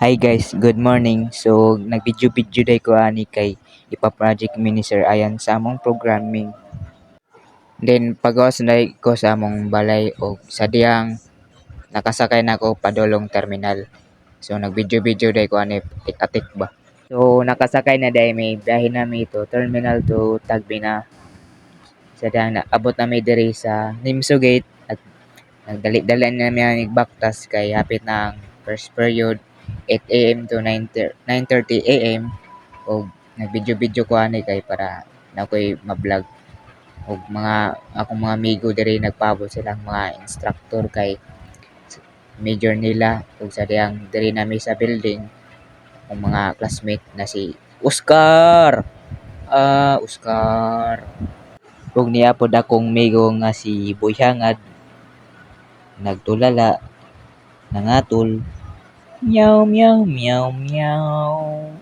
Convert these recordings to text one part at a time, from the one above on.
Hi guys, good morning. So, nag-video day ko ani kay ipa-project mini Sir Ayan sa among programming. Then pagawas na ko sa among balay o sa diyang nakasakay na ko padulong terminal. So, nag-video day ko ani tik-atik ba. So, nakasakay na day may biyahe na mi to terminal to Tagbi na. Sa diyang naabot na mi diri sa Nimso Gate at nagdali-dali na mi ang baktas kay hapit na ang first period 8 AM to 9:30 AM og nag-video ko ani kay para na ko'y ma-vlog og mga akong mga amigo diri nagpabot silang mga instructor kay major nila ug sa diyang diri nami sa building ang mga classmate na si Oscar. Oscar. Ug niya pod akong amigo nga si Boy Hangad nagtulala nangatol. Meow meow meow meow.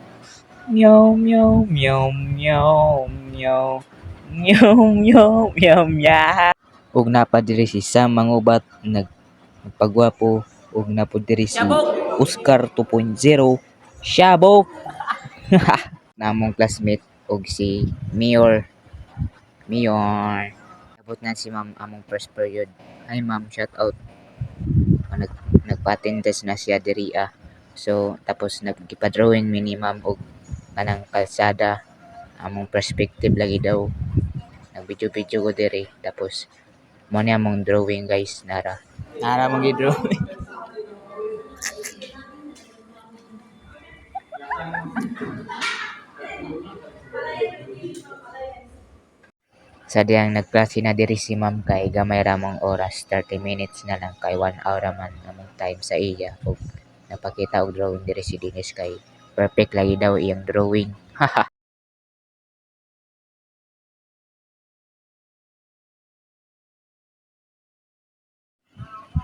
Meow meow meow meow meow. Meow meow meow meow. Ug napa diri si Sam Mangubat nagpagwapo ug napo diri si Oscar 2.0 Shabok. Namong classmate ug si Mayor. Abot na si Ma'am among first period. Hi Ma'am, shout out. Nag nagpa-attendance na siya diri So tapos naggipa-drawing mi ni Ma'am og kanang kalsada among perspective lagi daw. Nag-video ko diri tapos mo ni among drawing guys nara mong gi-drawing. Sa diyang nagklase na diri si Ma'am kay gamay ra mong oras 30 minutes na lang kay 1 hour ra man among time sa iya ug napakita og drawing diri si Dennis kay perfect lagi daw iyang drawing.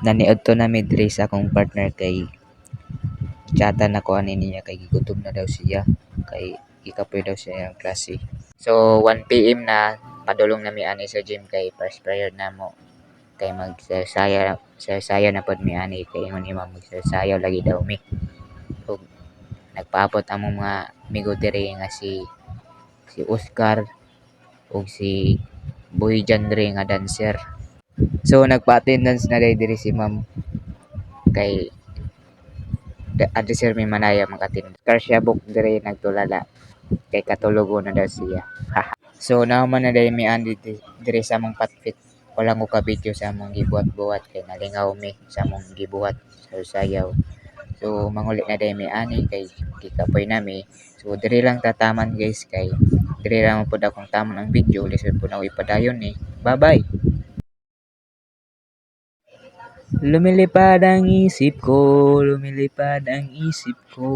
Naniadto na mi diri sa akong partner kay chatan ako ani niya kay gigutom na daw siya kay ikapoy daw siya ang klase. So 1 PM na padulong na mi ani sa gym kay first period na mo kay magsaysaya na pod mi ani kay ingon ni Ma'am magsayaw lagi daw mi. Ug nagpaabot among mga amigo diri nga si Oscar ug si Boy Jandre nga dancer. So nagpa-attendance na diri si Ma'am kay adto sir may manaya makatin. Oscar Shabok diri nagtulala kay katulogo na daw siya. So naman na dahil mi andi diri sa among patpit. Wala ko ka video sa among gibuhat-buhat kay nalingaw mi sa among gibuhat sa sayaw. So mangulit na dahil mi ani kay kikapoy nami. So diri lang tataman guys kay diri lang pud akong tamon ang video lisod po na ipadayon ni. Bye-bye. Lumilipad ang isip ko, lumilipad ang isip ko.